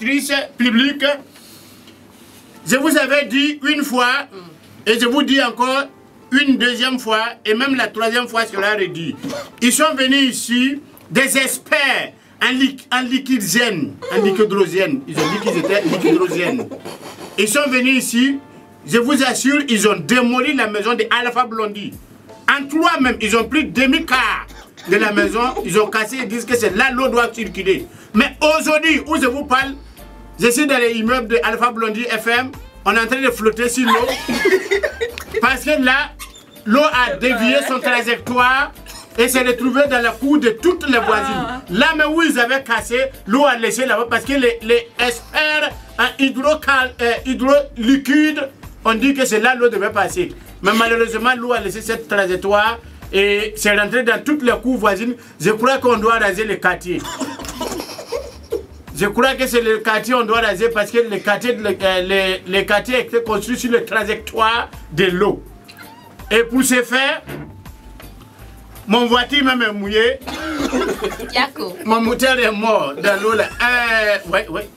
téléspectatrices publiques, je vous avais dit une fois, et je vous dis encore une deuxième fois, et même la troisième fois, je leur ai dit. Ils sont venus ici, des experts en liquidogène, ils ont dit qu'ils étaient liquidogènes. Ils sont venus ici, je vous assure, ils ont démoli la maison de Alpha Blondy. En 3 même, ils ont pris demi-quart de la maison, ils ont cassé, ils disent que c'est là l'eau doit circuler. Mais aujourd'hui, où je vous parle, je suis dans les immeubles de Alpha Blondy FM, on est en train de flotter sur l'eau. Parce que là, l'eau a dévié son trajectoire et s'est retrouvée dans la cour de toutes les voisines. Là même où ils avaient cassé, l'eau a laissé là-bas parce que les experts en hydroliquide ont dit que c'est là l'eau devait passer. Mais malheureusement, l'eau a laissé cette trajectoire et c'est rentré dans toutes les cours voisines. Je crois qu'on doit raser les quartiers. Je crois que c'est le quartier qu'on doit raser parce que les quartiers étaient construits sur la trajectoire de l'eau. Et pour ce faire, mon voiture même est mouillée. Mon moteur est mort dans l'eau là.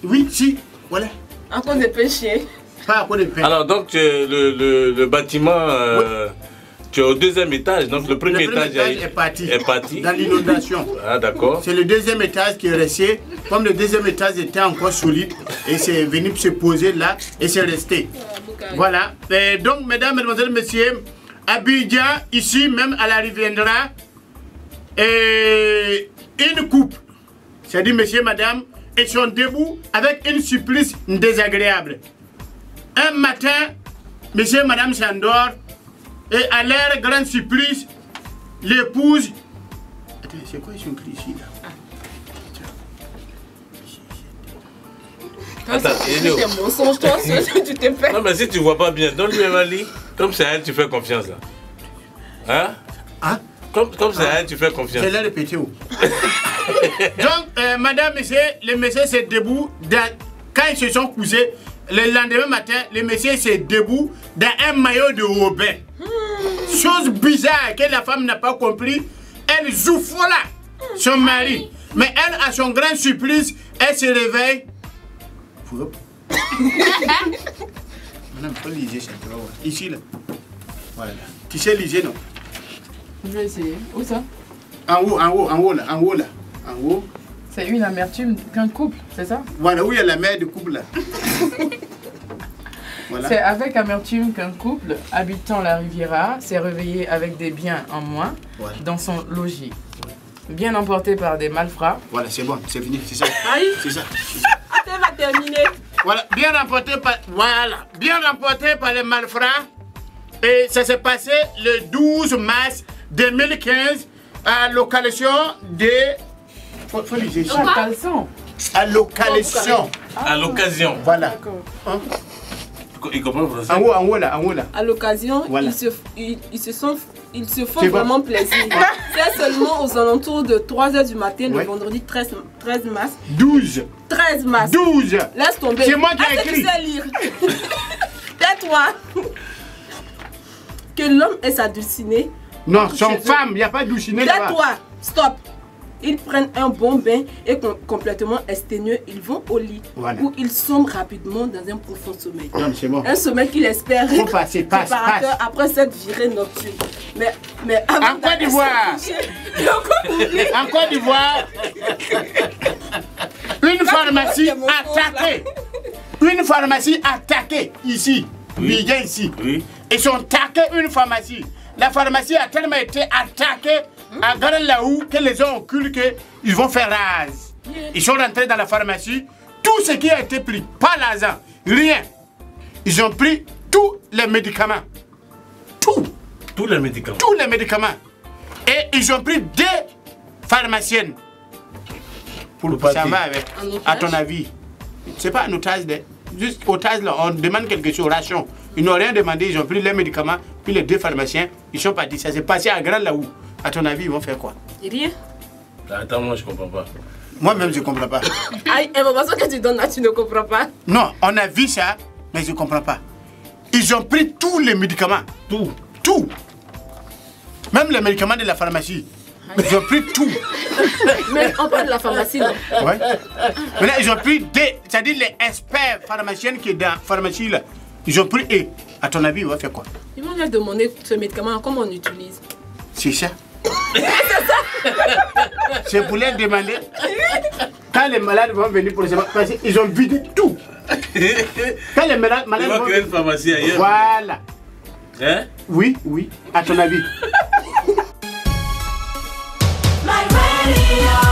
Oui, si, voilà. À cause des péchés. Pas à cause des péchés. Alors donc le bâtiment, tu es au 2e étage, donc le premier étage est parti. Dans l'inondation. Ah d'accord. C'est le 2e étage qui est resté. Comme le 2e étage était encore solide, et c'est venu se poser là et c'est resté. Voilà. Et donc mesdames, mesdemoiselles, messieurs, Abidjan, ici même à la Riviera, et une couple, c'est-à-dire monsieur, madame, ils sont debout avec une surprise désagréable. Un matin, monsieur et madame s'endort et à leur grande surprise, l'épouse... Attends, c'est quoi ils sont écrits ici là? Attends, non mais si tu vois pas bien, donne-lui un lit. Comme c'est à elle, tu fais confiance là. Hein? Hein? Comme c'est à elle, tu fais confiance. Je l'ai répété où? Donc, madame, monsieur, les messieurs c'est debout. Quand ils se sont couchés, le lendemain matin, les messieurs c'est debout dans un maillot de Robin. Chose bizarre que la femme n'a pas compris. Elle joue là, son mari. Mais elle, à son grand surprise, elle se réveille. Madame, il faut liser cette robe. Ici, là. Voilà. Tu sais liser, non? Je vais essayer. Où ça? En haut, là. En haut. C'est une amertume qu'un couple, c'est ça? Voilà, où il y a la mère du couple, là. Voilà. C'est avec amertume qu'un couple habitant la Riviera s'est réveillé avec des biens en moins dans son logis. Bien emporté par des malfrats. Voilà, c'est bon, c'est fini, c'est ça. Aïe! C'est ça. Ça va terminer. Voilà, bien remporté par les malfrats. Et ça s'est passé le 12 mars 2015 à l'occasion de... Faut liser ça. À l'occasion. À l'occasion. Voilà. Hein? Il comprend français. En haut là. À l'occasion, voilà. ils se font vraiment plaisir. C'est seulement aux alentours de 3 h du matin, le vendredi 13 mars. 12. 13 mars. 12. Laisse tomber. C'est moi qui ai écrit. Tu sais lire. Tais-toi. Que l'homme est sa dulcinée. Non, son femme, il n'y a pas de dulcinée là-bas. Tais-toi. Stop. Ils prennent un bon bain et complètement exténués, ils vont au lit où ils sombrent rapidement dans un profond sommeil. Non, c'est bon. Un sommeil qu'ils espèrent passe. Après cette virée nocturne. Mais avant en Côte d'Ivoire, une pharmacie attaquée ici. Oui. Ici. Oui. Ils ont attaqué une pharmacie. La pharmacie a tellement été attaquée à Garalaou que les gens ont cru qu'ils vont faire rase. Ils sont rentrés dans la pharmacie, tout ce qui a été pris, pas l'argent, rien. Ils ont pris tous les médicaments. Tous les médicaments. Tous les médicaments. Et ils ont pris 2 pharmaciennes. Pour le ça va avec. À ton avis. C'est pas un otage, juste otage là, on demande quelque chose, ration. Ils n'ont rien demandé, ils ont pris les médicaments, puis les 2 pharmaciens, ils sont partis. Ça s'est passé à Grand-Laou. À ton avis, ils vont faire quoi? Rien. Attends, moi je comprends pas. Moi-même, je comprends pas. Aïe, information que tu donnes là, tu ne comprends pas. Non, on a vu ça, mais je comprends pas. Ils ont pris tous les médicaments. Tout. Même les médicaments de la pharmacie. Ils ont pris tout. Mais on parle de la pharmacie, non? Ouais. Maintenant, ils ont pris c'est-à-dire les experts pharmaciens qui sont dans la pharmacie là. Ils ont pris, et à ton avis, on va faire quoi? Ils vont leur demander ce médicament, comment on utilise. C'est ça. C'est pour leur demander. Quand les malades vont venir pour les savoir, parce qu'ils ont vidé tout. Quand les malades vont créer une pharmacie ailleurs. Voilà. Hein? Oui, oui. À ton avis. My radio.